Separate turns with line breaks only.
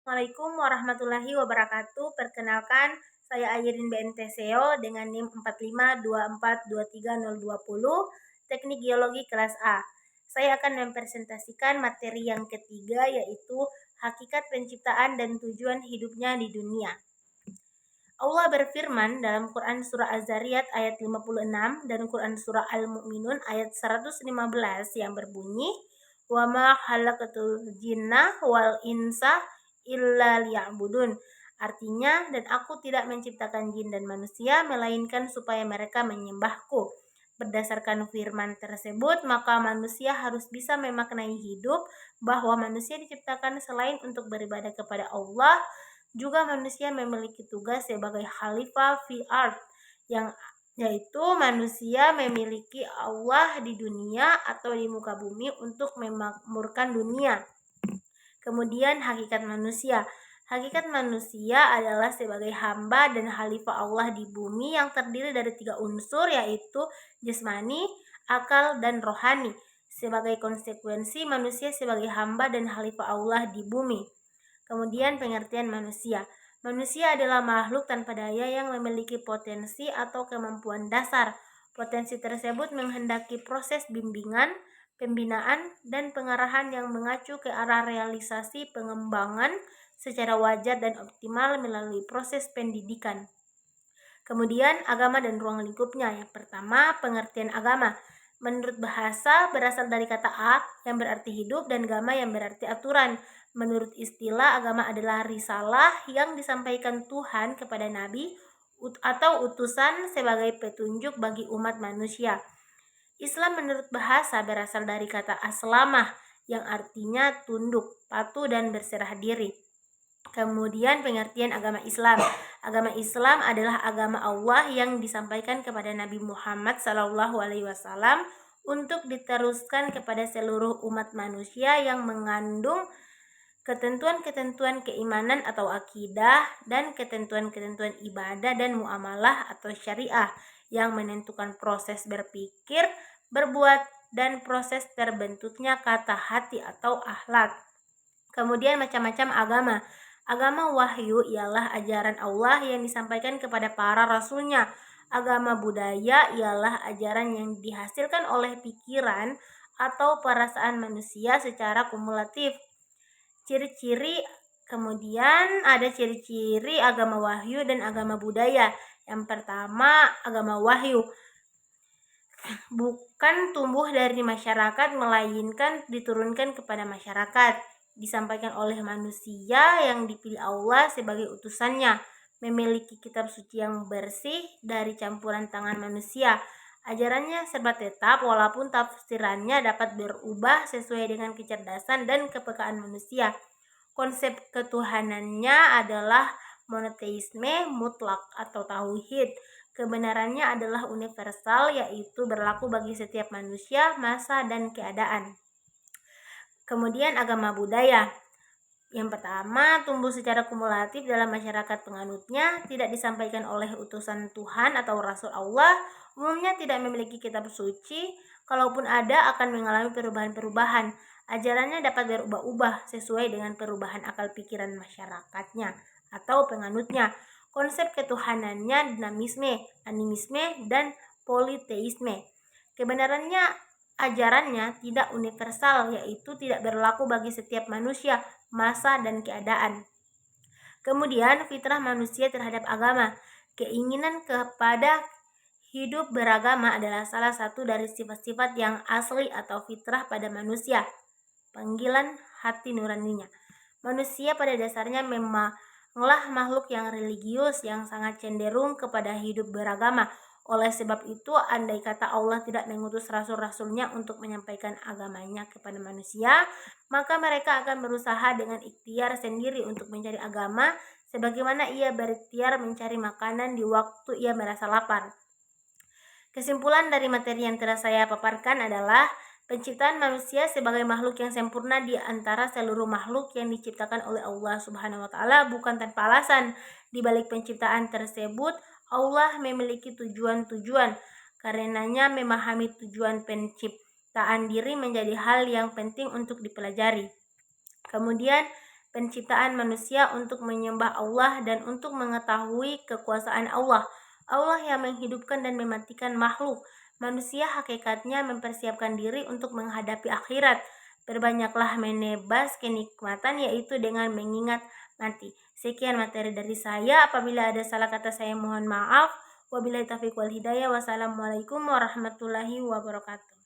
Assalamualaikum warahmatullahi wabarakatuh. Perkenalkan, saya Ayrin BNTSEO dengan NIM 4524230020, Teknik Geologi kelas A. Saya akan mempresentasikan materi yang ketiga, yaitu hakikat penciptaan dan tujuan hidupnya di dunia. Allah berfirman dalam Quran Surah Az-Zariyat ayat 56 dan Quran Surah Al-Mu'minun ayat 115 yang berbunyi, "Wa ma khalaqatul jinna wal insa illa liya'budun." Artinya, dan aku tidak menciptakan jin dan manusia melainkan supaya mereka menyembahku. Berdasarkan firman tersebut, maka manusia harus bisa memaknai hidup bahwa manusia diciptakan selain untuk beribadah kepada Allah, juga manusia memiliki tugas sebagai khalifah fi ard, yaitu manusia memiliki Allah di dunia atau di muka bumi untuk memakmurkan dunia. Kemudian hakikat manusia. Hakikat manusia adalah sebagai hamba dan khalifah Allah di bumi yang terdiri dari 3 unsur, yaitu jasmani, akal, dan rohani. Sebagai konsekuensi, manusia sebagai hamba dan khalifah Allah di bumi. Kemudian pengertian manusia. Manusia adalah makhluk tanpa daya yang memiliki potensi atau kemampuan dasar. Potensi tersebut menghendaki proses bimbingan, pembinaan, dan pengarahan yang mengacu ke arah realisasi pengembangan secara wajar dan optimal melalui proses pendidikan. Kemudian agama dan ruang lingkupnya. Yang pertama, pengertian agama. Menurut bahasa berasal dari kata ak yang berarti hidup dan gama yang berarti aturan. Menurut istilah, agama adalah risalah yang disampaikan Tuhan kepada nabi atau utusan sebagai petunjuk bagi umat manusia. Islam menurut bahasa berasal dari kata aslamah yang artinya tunduk, patuh, dan berserah diri. Kemudian pengertian agama Islam. Agama Islam adalah agama Allah yang disampaikan kepada Nabi Muhammad SAW untuk diteruskan kepada seluruh umat manusia yang mengandung ketentuan-ketentuan keimanan atau akidah dan ketentuan-ketentuan ibadah dan muamalah atau syariah yang menentukan proses berpikir, berbuat, dan proses terbentuknya kata hati atau akhlak. Kemudian macam-macam agama. Agama wahyu ialah ajaran Allah yang disampaikan kepada para rasulnya. Agama budaya ialah ajaran yang dihasilkan oleh pikiran atau perasaan manusia secara kumulatif. Kemudian ada ciri-ciri agama wahyu dan agama budaya. Yang pertama, agama wahyu bukan tumbuh dari masyarakat, melainkan diturunkan kepada masyarakat, disampaikan oleh manusia yang dipilih Allah sebagai utusannya, memiliki kitab suci yang bersih dari campuran tangan manusia. Ajarannya serba tetap walaupun tafsirannya dapat berubah sesuai dengan kecerdasan dan kepekaan manusia. Konsep ketuhanannya adalah monoteisme mutlak atau tauhid. Kebenarannya adalah universal, yaitu berlaku bagi setiap manusia, masa, dan keadaan. Kemudian agama budaya. Yang pertama, tumbuh secara kumulatif dalam masyarakat penganutnya, tidak disampaikan oleh utusan Tuhan atau Rasul Allah, umumnya tidak memiliki kitab suci, kalaupun ada akan mengalami perubahan-perubahan. Ajarannya dapat berubah-ubah sesuai dengan perubahan akal pikiran masyarakatnya atau penganutnya. Konsep ketuhanannya dinamisme, animisme, dan politeisme. Kebenarannya, ajarannya tidak universal, yaitu tidak berlaku bagi setiap manusia, masa, dan keadaan. Kemudian fitrah manusia terhadap agama. Keinginan kepada hidup beragama adalah salah satu dari sifat-sifat yang asli atau fitrah pada manusia. Panggilan hati nuraninya. Manusia pada dasarnya memanglah makhluk yang religius yang sangat cenderung kepada hidup beragama. Oleh sebab itu, andai kata Allah tidak mengutus rasul-rasulnya untuk menyampaikan agamanya kepada manusia, maka mereka akan berusaha dengan ikhtiar sendiri untuk mencari agama, sebagaimana ia berikhtiar mencari makanan di waktu ia merasa lapar. Kesimpulan dari materi yang telah saya paparkan adalah penciptaan manusia sebagai makhluk yang sempurna di antara seluruh makhluk yang diciptakan oleh Allah Subhanahu wa Ta'ala bukan tanpa alasan. Di balik penciptaan tersebut, Allah memiliki tujuan-tujuan. Karenanya, memahami tujuan penciptaan diri menjadi hal yang penting untuk dipelajari. Kemudian, penciptaan manusia untuk menyembah Allah dan untuk mengetahui kekuasaan Allah. Allah yang menghidupkan dan mematikan makhluk. Manusia hakikatnya mempersiapkan diri untuk menghadapi akhirat. Berbanyaklah menebas kenikmatan, yaitu dengan mengingat mati. Sekian materi dari saya. Apabila ada salah kata saya mohon maaf. Wabillahi taufiq wal hidayah. Wassalamualaikum warahmatullahi wabarakatuh.